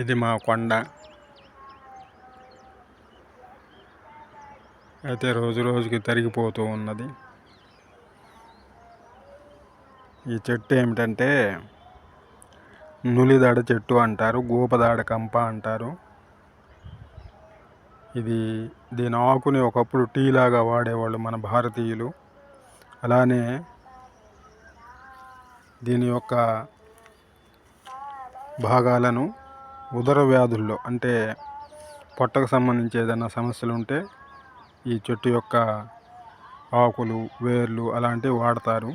ఇది మా కొండ. అయితే రోజు రోజుకి తరిగిపోతూ ఉన్నది. ఈ చెట్టు ఏమిటంటే నులిదడ చెట్టు అంటారు, గోపదాడ కంప అంటారు. దీని ఆకుని ఒకప్పుడు టీ లాగా వాడేవాళ్ళు మన భారతీయులు. అలానే దీని యొక్క భాగాలను ఉదర వ్యాధుల్లో, అంటే పొట్టకు సంబంధించి ఏదైనా సమస్యలు ఉంటే ఈ చెట్టు యొక్క ఆకులు, వేర్లు అలాంటివి వాడతారు.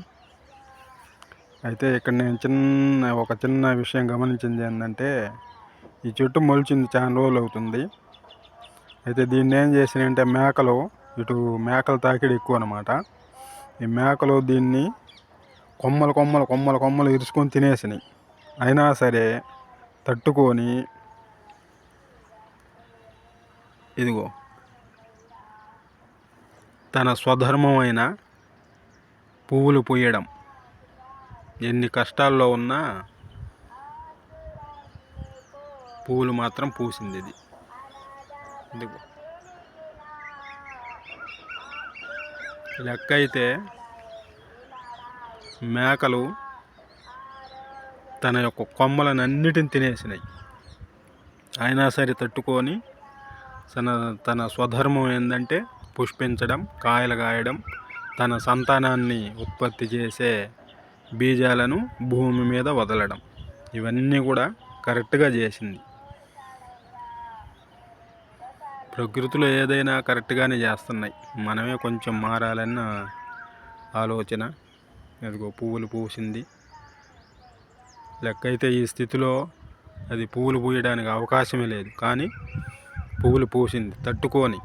అయితే ఇక్కడ నేను ఒక చిన్న విషయం గమనించింది ఏంటంటే, ఈ చెట్టు మొలిచింది చాలా రోజులు అవుతుంది. అయితే దీన్ని ఏం చేసినాయంటే మేకల తాకిడి ఎక్కువ అనమాట. ఈ మేకలు దీన్ని కొమ్మలు ఇరుచుకొని తినేసినాయి. అయినా సరే తట్టుకొని ఇదిగో తన స్వధర్మమైన పువ్వులు పూయడం, ఎన్ని కష్టాల్లో ఉన్నా పువ్వులు మాత్రం పూసింది. ఇదిగో లెక్క అయితే మేకలు తన యొక్క కొమ్మలను అన్నిటిని తినేసినాయి. అయినా సరే తట్టుకొని తన స్వధర్మం ఏంటంటే పుష్పించడం, కాయలు కాయడం, తన సంతానాన్ని ఉత్పత్తి చేసే బీజాలను భూమి మీద వదలడం, ఇవన్నీ కూడా కరెక్ట్గా చేసింది. ప్రకృతిలో ఏదైనా కరెక్ట్గానే చేస్తున్నాయి, మనమే కొంచెం మారాలన్న ఆలోచన. అదిగో పువ్వులు పూసింది. లెక్క అయితే ఈ స్థితిలో అది పువ్వులు పూయడానికి అవకాశమే లేదు, కానీ పువ్వులు పూసింది తట్టుకొని.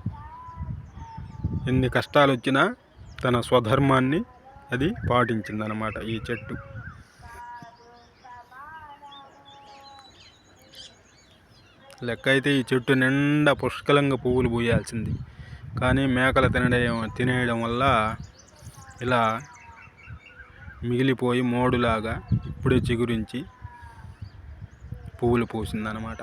ఎన్ని కష్టాలు వచ్చినా తన స్వధర్మాన్ని అది పాటించిందనమాట ఈ చెట్టు. లెక్క అయితే ఈ చెట్టు నిండా పుష్కలంగా పువ్వులు పూయాల్సింది, కానీ మేకలు తినేయడం వల్ల ఇలా మిగిలిపోయి మోడులాగా ఇప్పుడే చిగురించి పువ్వులు పూసిందనమాట.